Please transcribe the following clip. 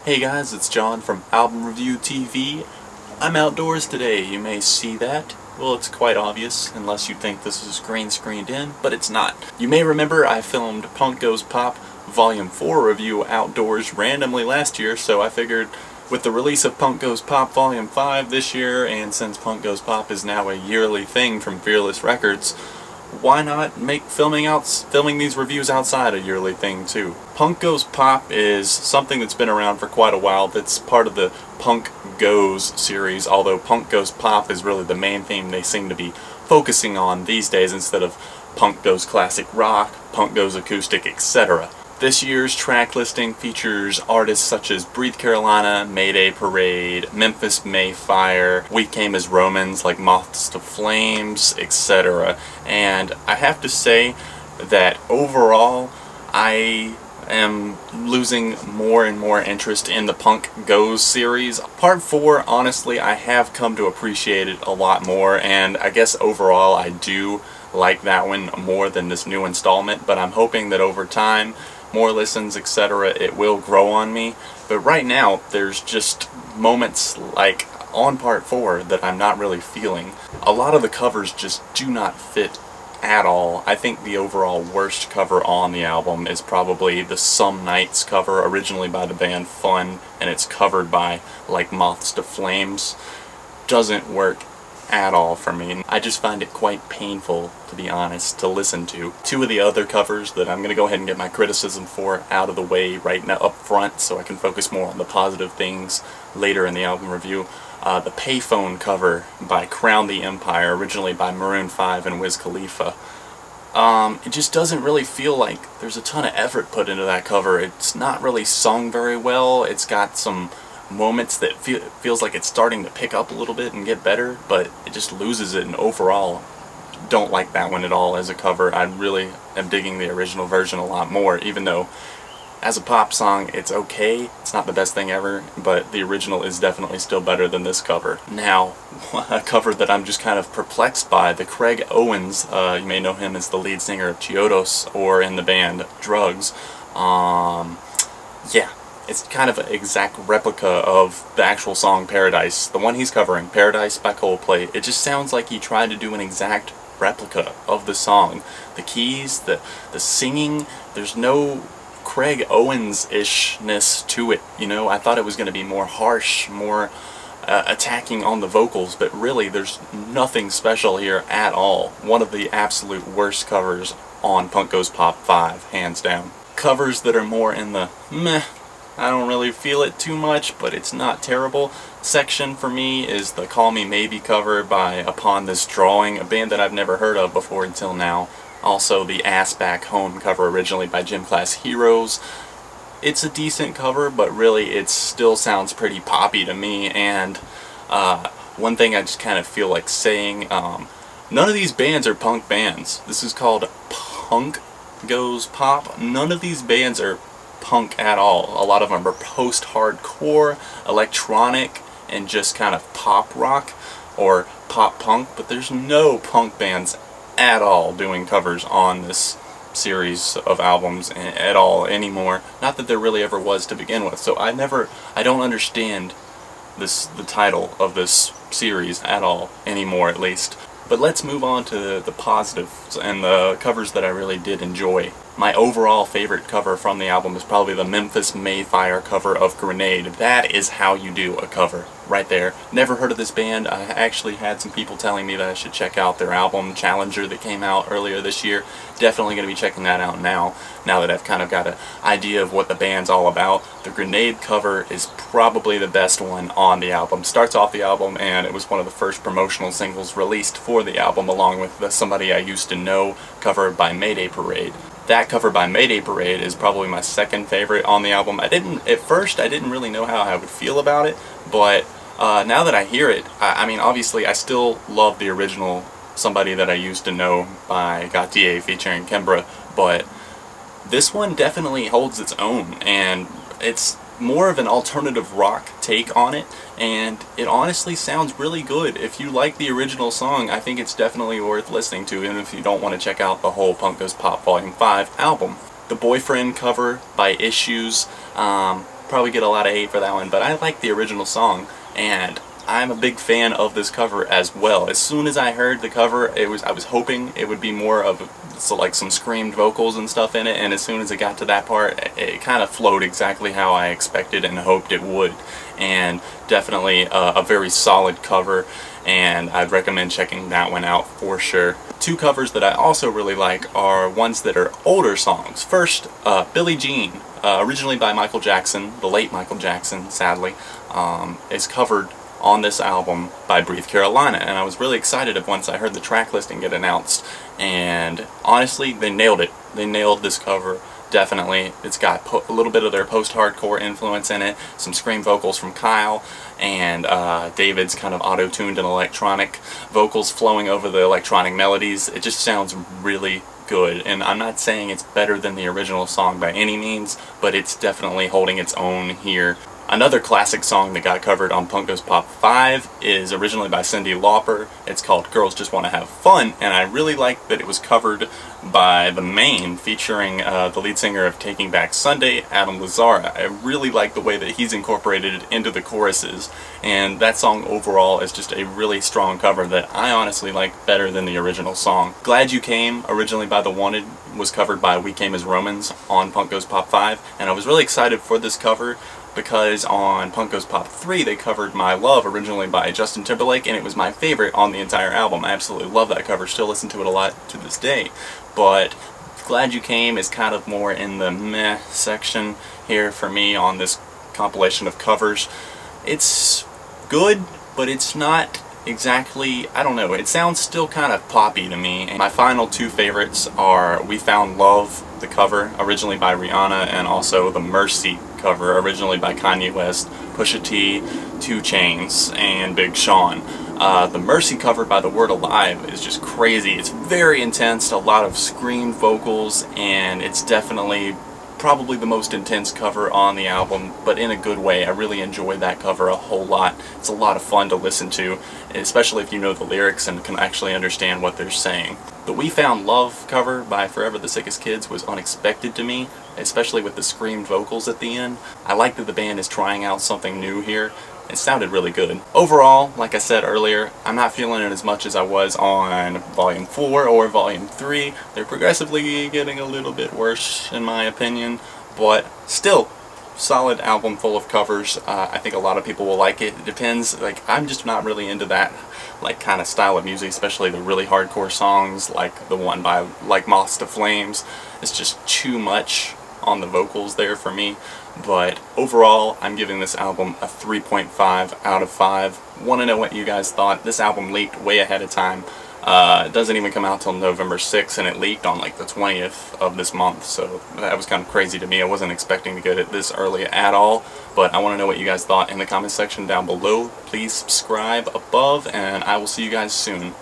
Hey guys, it's John from Album Review TV. I'm outdoors today, you may see that. Well, it's quite obvious, unless you think this is green screened in, but it's not. You may remember I filmed Punk Goes Pop Volume 4 review outdoors randomly last year, so I figured with the release of Punk Goes Pop Volume 5 this year, and since Punk Goes Pop is now a yearly thing from Fearless Records, why not make filming these reviews outside a yearly thing too? Punk Goes Pop is something that's been around for quite a while. That's part of the Punk Goes series, although Punk Goes Pop is really the main theme they seem to be focusing on these days instead of Punk Goes Classic Rock, Punk Goes Acoustic, etc. This year's track listing features artists such as Breathe Carolina, Mayday Parade, Memphis Mayfire, We Came as Romans like Moths to Flames, etc. And I have to say that overall I am losing more and more interest in the Punk Goes series. Part 4, honestly, I have come to appreciate it a lot more, and I guess overall I do like that one more than this new installment, but I'm hoping that over time, more listens, etc., it will grow on me. But right now, there's just moments like on Part 4 that I'm not really feeling. A lot of the covers just do not fit at all. I think the overall worst cover on the album is probably the Some Nights cover, originally by the band Fun, and it's covered by like Moths to Flames. Doesn't work at all for me. I just find it quite painful, to be honest, to listen to. Two of the other covers that I'm going to go ahead and get my criticism for out of the way right now up front so I can focus more on the positive things later in the album review. The Payphone cover by Crown the Empire, originally by Maroon 5 and Wiz Khalifa. It just doesn't really feel like there's a ton of effort put into that cover. It's not really sung very well. It's got some moments that feels like it's starting to pick up a little bit and get better, but it just loses it, and overall don't like that one at all as a cover. I really am digging the original version a lot more, even though as a pop song it's okay. It's not the best thing ever, but the original is definitely still better than this cover. Now, a cover that I'm just kind of perplexed by, the Craig Owens, you may know him as the lead singer of Chiodos or in the band Drugs. Yeah. It's kind of an exact replica of the actual song Paradise. The one he's covering, Paradise by Coldplay, it just sounds like he tried to do an exact replica of the song. The keys, the singing, there's no Craig Owens-ishness to it, you know? I thought it was going to be more harsh, more attacking on the vocals, but really there's nothing special here at all. One of the absolute worst covers on Punk Goes Pop 5, hands down. Covers that are more in the meh, I don't really feel it too much, but it's not terrible section for me is the Call Me Maybe cover by Upon This Drawing, a band that I've never heard of before until now. Also the Ass Back Home cover, originally by Gym Class Heroes. It's a decent cover, but really it still sounds pretty poppy to me, and one thing I just kind of feel like saying, none of these bands are punk bands. This is called Punk Goes Pop. None of these bands are punk at all. A lot of them are post-hardcore, electronic, and just kind of pop rock or pop punk, but there's no punk bands at all doing covers on this series of albums at all anymore. Not that there really ever was to begin with, so I don't understand the title of this series at all anymore, at least. But let's move on to the positives and the covers that I really did enjoy. My overall favorite cover from the album is probably the Memphis Mayfire cover of Grenade. That is how you do a cover, right there. Never heard of this band. I actually had some people telling me that I should check out their album Challenger that came out earlier this year. Definitely going to be checking that out now that I've kind of got an idea of what the band's all about. The Grenade cover is probably the best one on the album. Starts off the album, and it was one of the first promotional singles released for the album, along with the Somebody I Used to Know cover by Mayday Parade. That cover by Mayday Parade is probably my second favorite on the album. At first I didn't really know how I would feel about it, but now that I hear it, I mean, obviously I still love the original Somebody That I Used to Know by Gautier featuring Kimbra, but this one definitely holds its own, and it's more of an alternative rock take on it, and it honestly sounds really good. If you like the original song, I think it's definitely worth listening to, even if you don't want to check out the whole Punk Goes Pop Volume 5 album. The Boyfriend cover by Issues, probably get a lot of hate for that one, but I like the original song, and I'm a big fan of this cover as well. As soon as I heard the cover, I was hoping it would be more of like some screamed vocals and stuff in it, and as soon as it got to that part, it kind of flowed exactly how I expected and hoped it would. And definitely a very solid cover, and I'd recommend checking that one out for sure. Two covers that I also really like are ones that are older songs. First, Billie Jean, originally by Michael Jackson, the late Michael Jackson, sadly, is covered on this album by Breathe Carolina, and I was really excited once I heard the track listing get announced, and honestly, they nailed it. They nailed this cover, definitely. It's got a little bit of their post-hardcore influence in it, some scream vocals from Kyle, and David's kind of auto-tuned and electronic vocals flowing over the electronic melodies. It just sounds really good, and I'm not saying it's better than the original song by any means, but it's definitely holding its own here. Another classic song that got covered on Punk Goes Pop 5 is originally by Cyndi Lauper. It's called Girls Just Want to Have Fun, and I really like that it was covered by The Maine, featuring the lead singer of Taking Back Sunday, Adam Lazzara. I really like the way that he's incorporated it into the choruses, and that song overall is just a really strong cover that I honestly like better than the original song. Glad You Came, originally by The Wanted, was covered by We Came as Romans on Punk Goes Pop 5, and I was really excited for this cover because on Punk Goes Pop 3 they covered My Love, originally by Justin Timberlake, and it was my favorite on the entire album. I absolutely love that cover, still listen to it a lot to this day. But Glad You Came is kind of more in the meh section here for me on this compilation of covers. It's good, but it's not exactly, I don't know, it sounds still kind of poppy to me. And my final two favorites are We Found Love, the cover, originally by Rihanna, and also the Mercy cover, originally by Kanye West, Pusha T, 2 Chainz, and Big Sean. The Mercy cover by The Word Alive is just crazy. It's very intense, a lot of scream vocals, and it's definitely probably the most intense cover on the album, but in a good way. I really enjoy that cover a whole lot. It's a lot of fun to listen to, especially if you know the lyrics and can actually understand what they're saying. The We Found Love cover by Forever the Sickest Kids was unexpected to me, especially with the screamed vocals at the end. I like that the band is trying out something new here. It sounded really good. Overall, like I said earlier, I'm not feeling it as much as I was on Volume 4 or Volume 3. They're progressively getting a little bit worse, in my opinion, but still, solid album full of covers. I think a lot of people will like it. It depends, like, I'm just not really into that like kind of style of music, especially the really hardcore songs like the one by Like Moths to Flames. It's just too much on the vocals there for me. But overall, I'm giving this album a 3.5 out of 5. Want to know what you guys thought. This album leaked way ahead of time. It doesn't even come out till November 6th, and it leaked on like the 20th of this month, so that was kind of crazy to me. I wasn't expecting to get it this early at all, but I want to know what you guys thought in the comment section down below. Please subscribe above, and I will see you guys soon.